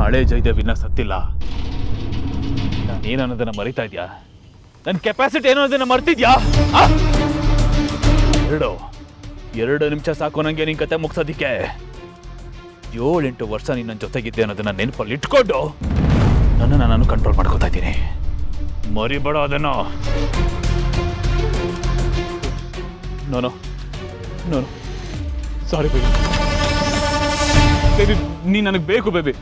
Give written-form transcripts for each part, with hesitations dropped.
ಹಳೆ ಜಯದೇವ್ ಇನ್ನ ಸತ್ತಿಲ್ಲ. ನಾನೇನನ್ನೋದನ್ನ ಮರಿತಾ ಇದ್ಯಾ? ನನ್ನ ಕೆಪಾಸಿಟಿ ಏನೋ ಅದನ್ನ ಮರ್ತಿದ್ಯಾ? 2 ನಿಮಿಷ ಸಾಕು ನಂಗೆ ನಿನ್ ಕತೆ ಮುಗ್ಸೋದಿಕ್ಕೆ. 7-8 ವರ್ಷ ನೀನ್ ನನ್ನ ಜೊತೆಗಿದ್ದೆ ಅನ್ನೋದನ್ನ ನೆನಪಲ್ಲಿ ಇಟ್ಕೊಂಡು ನನ್ನನ್ನು ನಾನು ಕಂಟ್ರೋಲ್ ಮಾಡ್ಕೋತಾ ಇದ್ದೀನಿ. ಮರಿಬೇಡ ಅದನ್ನ. ನೋನು ನೋನು ಸಾರಿ ಬೇಬಿ. ಬೇಬಿ ನೀನು ನನಗೆ ಬೇಕು ಬೇಬಿ.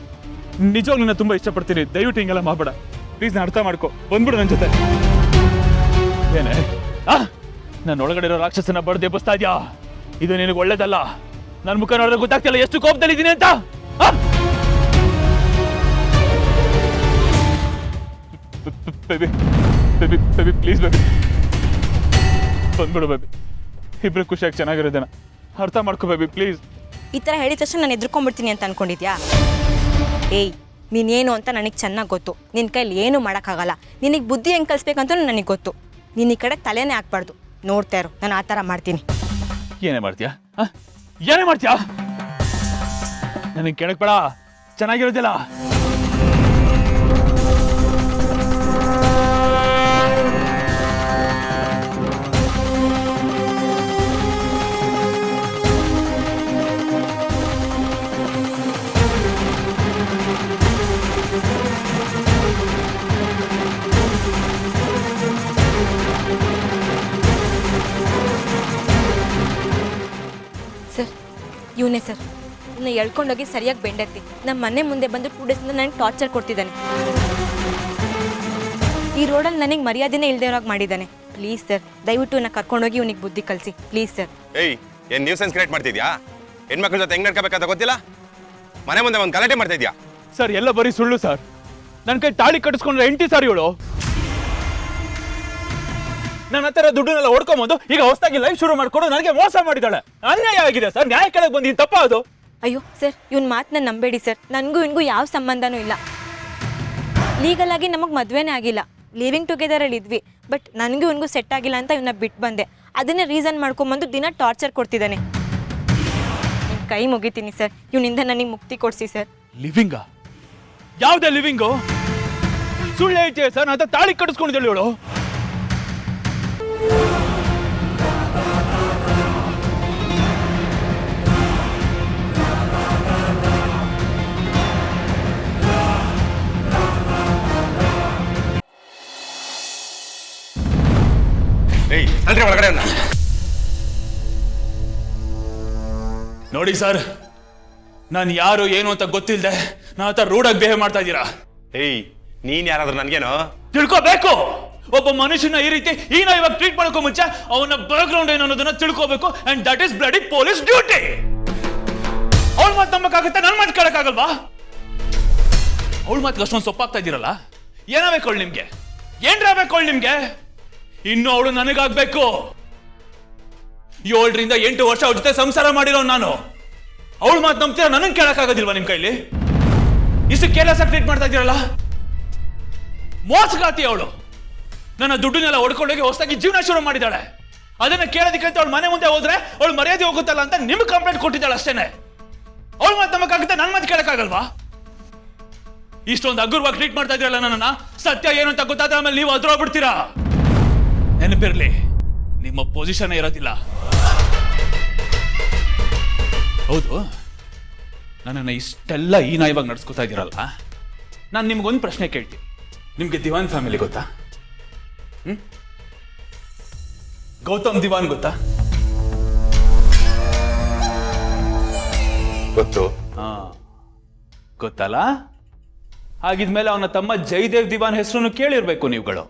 ನಿಜವಾಗ್ಲೂ ನಾನು ತುಂಬ ಇಷ್ಟಪಡ್ತೀನಿ. ದಯವಿಟ್ಟು ಹಿಂಗೆಲ್ಲ ಮಾಡಬೇಡ ಪ್ಲೀಸ್. ನಾನು ಅರ್ಥ ಮಾಡ್ಕೊ, ಬಂದ್ಬಿಡು ನನ್ನ ಜೊತೆ. ಏನೇ ನಾನು ಒಳಗಡೆ ಇರೋ ರಾಕ್ಷಸನ ಬಡ್ದು ಎಬ್ಬಿಸ್ತಾ ಇದ್ಯಾ? ಇದು ನಿನಗೆ ಒಳ್ಳೇದಲ್ಲ. ನನ್ನ ಮುಖ ನೋಡಿದ್ರೆ ಗೊತ್ತಾಗ್ತಿಲ್ಲ ಎಷ್ಟು ಕೋಪದಲ್ಲಿದ್ದೀನಿ ಅಂತ. Baby baby baby please baby ಬಂದ್ಬಿಡು ಬೇಬಿ. ಇಬ್ರು ಖುಷಿಯಾಗಿ ಚೆನ್ನಾಗಿರೋದೇನ ಅರ್ಥ ಮಾಡ್ಕೋ ಬೇಬಿ ಪ್ಲೀಸ್. ಈ ಥರ ಹೇಳಿದ ತಕ್ಷಣ ನಾನು ಎದ್ರುಕೊಂಡ್ಬಿಡ್ತೀನಿ ಅಂತ ಅನ್ಕೊಂಡಿದ್ಯಾ? ಏಯ್ ನೀನೇನು ಅಂತ ನನಗೆ ಚೆನ್ನಾಗಿ ಗೊತ್ತು. ನಿನ್ನ ಕೈಲಿ ಏನೂ ಮಾಡೋಕ್ಕಾಗಲ್ಲ. ನಿನಗೆ ಬುದ್ಧಿ ಹೆಂಗೆ ಕಲಿಸ್ಬೇಕಂತ ನನಗೆ ಗೊತ್ತು. ನೀನು ಈ ಕಡೆ ತಲೆನೇ ಹಾಕ್ಬಾರ್ದು. ನೋಡ್ತಾ ಇರು, ನಾನು ಆ ಥರ ಮಾಡ್ತೀನಿ. ಏನೇ ಮಾಡ್ತೀಯಾ? ಏನೇ ಮಾಡ್ತೀಯಾ? ನನಗೆ ಕೇಳಕ್ ಬೇಡ, ಚೆನ್ನಾಗಿರೋದಿಲ್ಲ. ಸರ್ ಇವನೇ ಸರ್, ಇನ್ನು ಎಳ್ಕೊಂಡೋಗಿ ಸರಿಯಾಗಿ ಬೆಂಡೆತ್ತಿ ನಮ್ಮ ಮನೆ ಮುಂದೆ ಬಂದು 2 ಡೇಸಿಂದ ನನಗೆ ಟಾರ್ಚರ್ ಕೊಡ್ತಿದ್ದಾನೆ. ಈ ರೋಡಲ್ಲಿ ನನಗೆ ಮರ್ಯಾದೆನೇ ಇಲ್ಲದೆ ಇರೋಕೆ ಮಾಡಿದ್ದಾನೆ. ಪ್ಲೀಸ್ ಸರ್, ದಯವಿಟ್ಟು ನನ್ನ ಕರ್ಕೊಂಡೋಗಿ ಇವನಿಗೆ ಬುದ್ಧಿ ಕಲಿಸಿ ಪ್ಲೀಸ್ ಸರ್. ಏಯ್ ಏನು ನ್ಯೂಸೆನ್ಸ್ ಕ್ರಿಯೇಟ್ ಮಾಡ್ತಿದ್ಯಾ? ಹೆಣ್ಮಕ್ಳ ಜೊತೆ ಹೆಂಗ್ ನಡ್ಕೋಬೇಕಂತ ಗೊತ್ತಿಲ್ಲ? ಮನೆ ಮುಂದೆ ಒಂದು ಗಲಾಟೆ ಮಾಡ್ತಾ ಇದೆಯಾ? ಸರ್ ಎಲ್ಲ ಬರೀ ಸುಳ್ಳು ಸರ್. ನನ್ನ ಕೈ ತಾಳಿ ಕಟ್ಟಿಸ್ಕೊಂಡ್ರೆ 8 ಸಾರಿ ಇವಳು ನನ್ನ ಹತ್ರ ದುಡ್ಡನ್ನೆಲ್ಲ ಹೊಡ್ಕೊಂಬಂದು ಈಗ ಹೊಸದಾಗಿ ಲೈಫ್ ಶುರು ಮಾಡ್ಕೊಂಡು ನನಗೆ ಮೋಸ ಮಾಡಿದಾಳೆ. ಅನ್ಯಾಯ ಆಗಿದೆ ಸರ್. ನ್ಯಾಯ ಕೆಳಗೆ ಬಂದಿದ್ದು ತಪ್ಪ ಅದು? ಅಯ್ಯೋ ಸರ್, ಇವನ್ ಮಾತನ್ನ ನಂಬೇಡಿ ಸರ್. ನನಗೂ ಇವನಿಗೂ ಯಾವ ಸಂಬಂಧನೂ ಇಲ್ಲ. ಲೀಗಲ್ ಆಗಿ ನಮಗೆ ಮದುವೆನೇ ಆಗಿಲ್ಲ. ಲಿವಿಂಗ್ ಟುಗೆದರಲ್ಲಿ ಇದ್ವಿ. ಬಟ್ ನನಗೂ ಇವನಿಗೂ ಸೆಟ್ ಆಗಿಲ್ಲ ಅಂತ ಇವನ್ನ ಬಿಟ್ಟು ಬಂದೆ. ಅದನ್ನೇ ರೀಸನ್ ಮಾಡ್ಕೊಂಬಂದು ದಿನ ಟಾರ್ಚರ್ ಕೊಡ್ತಿದ್ದಾನೆ. ಕೈ ಮುಗಿತೀನಿ ಸರ್, ಇವನಿಂದ ನನಗೆ ಮುಕ್ತಿ ಕೊಡಿಸಿ ಸರ್. ಲಿವಿಂಗಾ? ಯಾವುದೇ ಲಿವಿಂಗು? ಸುಳ್ಳು ಹೇಳ್ತೀಯ ಸರ್. ನಾನು ತಾಳಿ ಕಟ್ಟಿಸ್ಕೊಂಡಿದ್ದಾಳೆ ಇವಳು. ಏಯ್ ಅಲ್ರಿ ಒಳಗಡೆ ನೋಡಿ ಸರ್, ನಾನು ಯಾರು ಏನು ಅಂತ ಗೊತ್ತಿಲ್ಲದೆ ನಾನು ಆ ಥರ ರೂಢಾಗಿ ಬಿಹೇವ್ ಮಾಡ್ತಾ ಇದ್ದೀರಾ. ಏಯ್ ನೀನ್ ಯಾರಾದ್ರೂ ನನ್ಗೇನು ತಿಳ್ಕೋಬೇಕು. ಒಬ್ಬ ಮನುಷ್ಯನ ಈ ರೀತಿ ಇವಾಗ ಟ್ರೀಟ್ ಮಾಡೋಕ್ಕೂ ಮುಂಚೆ ಅವನ ಬ್ಯಾಕ್ ಗ್ರೌಂಡ್ ಏನು ಅನ್ನೋದನ್ನ ತಿಳ್ಕೋಬೇಕು. And that is bloody police duty. ಅವಳ ಮಾತು ನಂಬಕ್ಕಾಗುತ್ತೆ, ನನ್ನ ಮಾತು ಕೇಳಕ್ಕಾಗಲ್ವಾ? ಅವಳ ಮಾತಿಗೆ ಅಷ್ಟೊಂದು ಸೊಪ್ಪಾಗ್ತಾ ಇದ್ದೀರಲ್ಲ. ಏನಾಗಬೇಕು ಅವಳು ನಿಮ್ಗೆ? ಏನ್ರಾಗಬೇಕು ಅವಳು ನಿಮ್ಗೆ? ಇನ್ನು ಅವಳು ನನಗಾಗ್ಬೇಕು. 7 ರಿಂದ 8 ವರ್ಷ ಅವ್ರ ಜೊತೆ ಸಂಸಾರ ಮಾಡಿರೋ ನಾನು. ಅವಳು ಮಾತು ನಂಬ್ತೀರ, ನನಗೆ ಕೇಳಕ್ಕಾಗೋದಿಲ್ವಾ ನಿಮ್ ಕೈಲಿ? ಇಷ್ಟು ಕೇರ್ಲೆಸ್ ಆಗಿ ಟ್ರೀಟ್ ಮಾಡ್ತಾ ಇದ್ದೀರಲ್ಲ. ಮೋಸಗಾತಿ ಅವಳು. ನನ್ನ ದುಡ್ಡನ್ನೆಲ್ಲ ಹೊಡ್ಕೊಂಡೋಗಿ ಹೊಸದಾಗಿ ಜೀವನ ಶುರು ಮಾಡಿದ್ದಾಳೆ. ಅದನ್ನ ಕೇಳೋದಕ್ಕೆ ಅವಳು ಮನೆ ಮುಂದೆ ಹೋದ್ರೆ ಅವಳು ಮರ್ಯಾದೆ ಹೋಗುತ್ತಲ್ಲ ಅಂತ ನಿಮ್ಗೆ ಕಂಪ್ಲೇಂಟ್ ಕೊಟ್ಟಿದ್ದಾಳೆ ಅಷ್ಟೇನೆ. ಅವಳು ಮಾತು ನಂಬಕ್ಕಾಗುತ್ತೆ, ನನ್ನ ಮಾತು ಕೇಳಕ್ಕಾಗಲ್ವಾ? ಇಷ್ಟೊಂದು ಅಗುರವಾಗಿ ಟ್ರೀಟ್ ಮಾಡ್ತಾ ಇದ್ದೀರಲ್ಲ ನನ್ನನ್ನ. ಸತ್ಯ ಏನು ಅಂತ ಗೊತ್ತಾದ್ರೆ ಆಮೇಲೆ ನೀವು ಅದ್ರೋಗ್ಬಿಡ್ತೀರಾ. ನೆನಪಿರ್ಲಿ, ನಿಮ್ಮ ಪೊಸಿಷನ್ ಇರೋದಿಲ್ಲ. ಹೌದು, ನನ್ನನ್ನು ಇಷ್ಟೆಲ್ಲ ಇವಾಗ ನಡ್ಸ್ಕೊತಾ ಇದ್ದೀರಲ್ಲ. ನಾನು ನಿಮ್ಗೊಂದು ಪ್ರಶ್ನೆ ಕೇಳ್ತೀನಿ. ನಿಮ್ಗೆ ದಿವಾನ್ ಫ್ಯಾಮಿಲಿ ಗೊತ್ತಾ? ಗೌತಮ್ ದಿವಾನ್ ಗೊತ್ತಾ? ಗೊತ್ತು. ಗೊತ್ತಲ್ಲ? ಹಾಗಿದ್ಮೇಲೆ ಅವನ ತಮ್ಮ ಜಯದೇವ್ ದಿವಾನ್ ಹೆಸರನ್ನು ಕೇಳಿರ್ಬೇಕು ನೀವುಗಳು.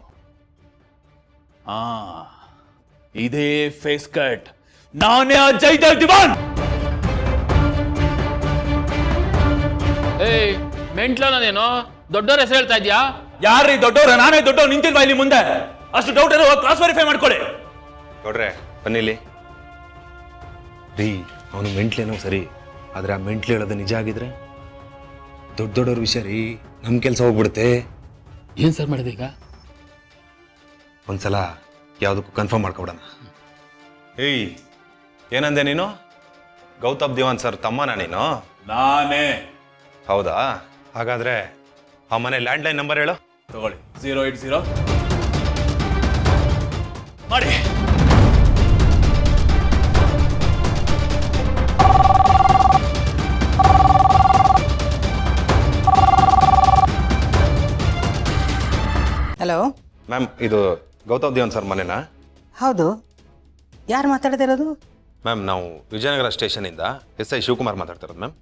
ಇದೇ ಫೇಸ್ ಕಟ್. ನಾನೇ ಆ ಜಯದೇವ್ ದಿವಾನ್. ಏಯ್ ಮೆಂಟ್ಲ ನಾನೇನೋ ದೊಡ್ಡವ್ರ ಹೆಸರು ಹೇಳ್ತಾ ಇದ್ಯಾ? ಯಾರೀ ದೊಡ್ಡವ್ರ? ನಾನೇ ದೊಡ್ಡವ್ ನಿಂತಿಲ್ವಾ ಇಲ್ಲಿ ಮುಂದೆ? ಅಷ್ಟು ಡೌಟ್ ಏನೋ ಕ್ರಾಸ್ ವೆರಿಫೈ ಮಾಡ್ಕೊಳ್ಳಿ. ನೋಡ್ರೆ ಬನ್ನಿಲ್ಲಿ. ರೀ ಅವನು ಮೆಂಟ್ಲೇನೋ ಸರಿ, ಆದ್ರೆ ಆ ಮೆಂಟ್ಲು ಹೇಳೋದು ನಿಜ ಆಗಿದ್ರೆ ದೊಡ್ಡವ್ರ ವಿಷಯ ರೀ. ನಮ್ಮ ಕೆಲಸ ಹೋಗ್ಬಿಡುತ್ತೆ. ಏನ್ ಸರ್ ಮಾಡಿದೆ ಈಗ? ಒಂದ್ಸಲ ಯಾವುದಕ್ಕೂ ಕನ್ಫರ್ಮ್ ಮಾಡ್ಕೊಬಿಡೋಣ. ಏಯ್ ಏನಂದೆ ನೀನು? ಗೌತಮ್ ದಿವಾನ್ ಸರ್ ತಮ್ಮನ ನೀನು? ನಾನೇ. ಹೌದಾ? ಹಾಗಾದರೆ ಆ ಮನೆ ಲ್ಯಾಂಡ್ಲೈನ್ ನಂಬರ್ ಹೇಳು. ತಗೊಳ್ಳಿ 080 ಮಾಡಿ. ಹಲೋ, ಮ್ಯಾಮ್ ಇದು ಗೌತಮ್ ದೇವನ್ ಸರ್ ಮನೆನಾ? ಹೌದು. ಯಾರು ಮಾತಾಡ್ತಿರೋದು? ಮ್ಯಾಮ್ ನಾವು ವಿಜಯನಗರ ಸ್ಟೇಷನಿಂದ SI ಶಿವಕುಮಾರ್ ಮಾತಾಡ್ತಿರೋದು ಮ್ಯಾಮ್.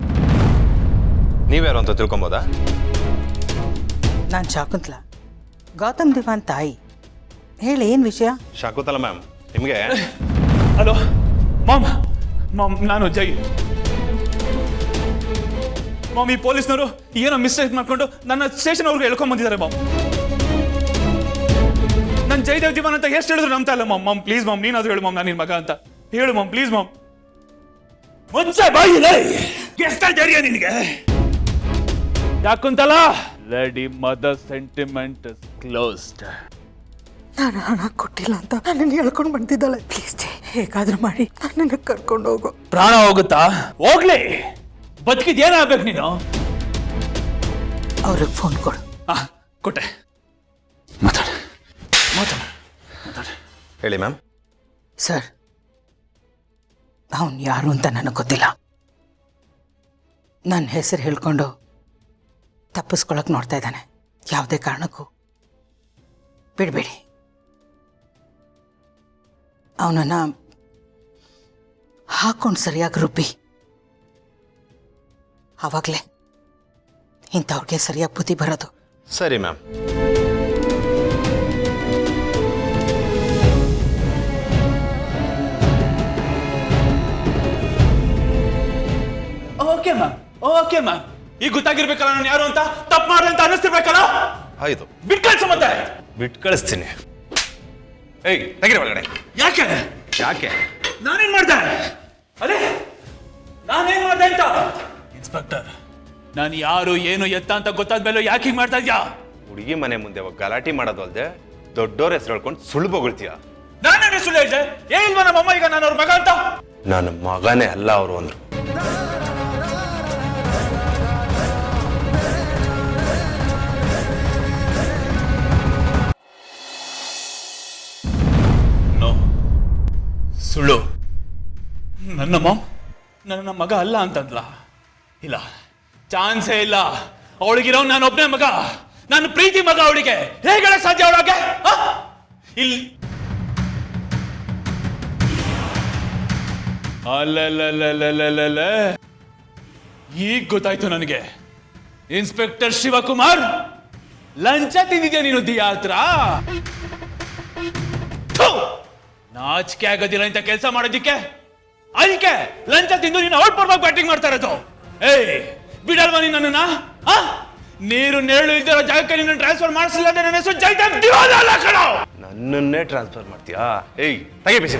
ನೀವ್ಯಾರು ಅಂತ ತಿಳ್ಕೊಬೋದಾ? ನಾನು ಶಾಕುಂತಲ, ಗೌತಮ್ ದಿವಾನ್ ತಾಯಿ. ಹೇಳಿ, ಏನು ವಿಷಯ? ಶಾಕುಂತಲ ಮ್ಯಾಮ್, ನಿಮಗೆ ಹಲೋ ಮಾಮ್, ನಾನು ಜೈ. ಮಾಮ್, ಈ ಪೊಲೀಸ್ನವರು ಏನೋ ಮಿಸ್ಟೇಕ್ ಮಾಡ್ಕೊಂಡು ನನ್ನ ಸ್ಟೇಷನ್ ಅವ್ರಿಗೆ ಹೇಳ್ಕೊಂಡ್ ಬಂದಿದ್ದಾರೆ ಮಾಮ್. ನಾನು ಜಯದೇವ್ ದಿವಾನ್ ಅಂತ ಎಷ್ಟು ಹೇಳಿದ್ರು ನಂಬ್ತಾ ಇಲ್ಲ ಮಾಮ್. ಪ್ಲೀಸ್ ಮಾಮ್, ನೀನಾದ್ರೂ ಹೇಳು ಮಾಮ್, ನಾನು ನಿನ್ ಮಗ ಅಂತ ಹೇಳು ಮಾಮ್, ಪ್ಲೀಸ್ ಮಾಮ್. ಮುಂಚೆ ಬಾಯಿಲ್ಲ, ಎಷ್ಟ ಧೈರ್ಯ ನಿನಗೆ? ಯಾಕುಂತಲ್ಲ ಲೇಡಿ ಮದರ್ ಸೆಂಟಿಮೆಂಟ್ ಕ್ಲೋಸ್ಡ್. ನಾನು ಹಣ ಕೊಟ್ಟಿಲ್ಲ ಅಂತ ನನ್ನನ್ನು ಹೇಳ್ಕೊಂಡು ಬಂದಿದ್ದಾಳೆ. ಪ್ಲೀಸ್ ಹೇಗಾದ್ರೂ ಮಾಡಿ ನನ್ನನ್ನು ಕರ್ಕೊಂಡು ಹೋಗು. ಪ್ರಾಣ ಹೋಗುತ್ತಾ? ಹೋಗ್ಲಿ, ಬದುಕಿದ್ ಏನಾಗ್ಬೇಕು ನೀನು? ಅವ್ರಿಗೆ ಫೋನ್ ಕೊಡು. ಕೊಟ್ಟೆ, ಮಾತಾಡ. ಹೇಳಿ ಮ್ಯಾಮ್. ಸರ್, ಅವನು ಯಾರು ಅಂತ ನನಗೆ ಗೊತ್ತಿಲ್ಲ. ನನ್ನ ಹೆಸರು ಹೇಳ್ಕೊಂಡು ತಪ್ಪಿಸ್ಕೊಳಕ್ಕೆ ನೋಡ್ತಾ ಇದ್ದಾನೆ. ಯಾವುದೇ ಕಾರಣಕ್ಕೂ ಬಿಡಬೇಡಿ. ಅವನನ್ನು ಹಾಕೊಂಡು ಸರಿಯಾಗಿ ರುಬ್ಬಿ, ಆವಾಗಲೇ ಇಂಥವ್ರಿಗೆ ಸರಿಯಾಗಿ ಬುದ್ಧಿ ಬರೋದು. ಸರಿ ಮ್ಯಾಮ್. ಓಕೆ ಮ್ಯಾಮ್, ಈಗ ಗೊತ್ತಾಗಿರ್ಬೇಕಲ್ಲ ನಾನು ಯಾರು ಅಂತ, ತಪ್ಪು ಮಾಡ್ದೆ ಅಂತ ಅನ್ನಿಸ್ತಿರ್ಬೇಕಲ್ಲ. ಆಯ್ತು, ಬಿಟ್ಟು ಕಳ್ಸು ಮತ್ತೆ. ಬಿಟ್ಟು ಕಳಿಸ್ತೀನಿ. ಏಯ್ ತೆಗಿರಿ ಒಳಗಡೆ. ಯಾಕೆ ಯಾಕೆ? ನಾನೇನ್ ಮಾಡ್ದೆ? ಅದೇ ನಾನೇನ್ ಮಾಡ್ದೆ ಅಂತ? ಇನ್ಸ್ಪೆಕ್ಟರ್, ನಾನು ಯಾರು ಏನು ಎತ್ತ ಅಂತ ಗೊತ್ತಾದ್ಮೇಲೆ ಯಾಕೆ ಹಿಂಗ್ ಮಾಡ್ತಾ ಇದ್ಯಾ? ಹುಡುಗಿ ಮನೆ ಮುಂದೆ ಗಲಾಟೆ ಮಾಡೋದು ಅಲ್ದೆ ದೊಡ್ಡೋರ್ ಹೆಸರು ಹೇಳ್ಕೊಂಡು ಸುಳ್ಳು ಬೊಗಳ್ತೀಯ. ನಾನೇನು ಸುಳ್ಳು ಹೇಳ್ದೆ? ಏನಿಲ್ವಾ ನಮ್ಮಮ್ಮ ಈಗ ನಾನು ಅವ್ರ ಮಗ ಅಂತ? ನನ್ನ ಮಗನೇ ಅಲ್ಲ ಅವರು ಅಂದ್ರು. ಸುಳ್ಳು. ನನ್ನ ಮಾಮ್ ನನ್ನ ಮಗ ಅಲ್ಲ ಅಂತಂದ್ಲ? ಇಲ್ಲ, ಚಾನ್ಸೇ ಇಲ್ಲ. ಅವಳಿಗಿರೋ ನಾನು ಒಬ್ಬನೇ ಮಗ, ನನ್ನ ಪ್ರೀತಿ ಮಗ. ಅವಳಿಗೆ ಹೇಗೆ ಹೇಳಕ್ ಸಾಧ್ಯ? ಅವಳಗೆ ಇಲ್ಲಿ ಅಲ್ಲಲ್ಲಲ್ಲಲ್ಲಲ್ಲ, ಈಗ ಗೊತ್ತಾಯ್ತು ನನಗೆ. ಇನ್ಸ್ಪೆಕ್ಟರ್ ಶಿವಕುಮಾರ್, ಲಂಚ ತಿಂದಿದ್ಯಾ ನೀನು ದಿಯಾ ಹತ್ರ? ನಾಚಿಕೆ ಆಗೋದಿಲ್ಲ ಇಂಥ ಕೆಲಸ ಮಾಡೋದಿಕ್ಕೆ. ಅದಕ್ಕೆ ಲಂಚ ತಿಂದು ನೀನು ಅವಳ ಪರವಾಗಿ ಬ್ಯಾಟಿಂಗ್ ಮಾಡ್ತಾ ಇರೋದು. ಏಯ್, ಬಿಡಲ್ವಾ ನೀನು ನನ್ನನ್ನ? ನೀರು ನೆರಳು ಇದ್ದರೋ ಜಾಗಕ್ಕೆ ನಿನ್ನ ಟ್ರಾನ್ಸ್ಫರ್ ಮಾಡಿಸಿಲ್ಲ ಅಂದ್ರೆ ನನ್ನ ಹೆಸರು ಜಯದೇವ್ ದಿವಾನ್ ಅಲ್ಲ ಕಣೋ. ನನ್ನನ್ನೇ ಟ್ರಾನ್ಸ್ಫರ್ ಮಾಡ್ತೀಯಾ? ಏಯ್ ತೆಗಿ ಬಿಸಿ.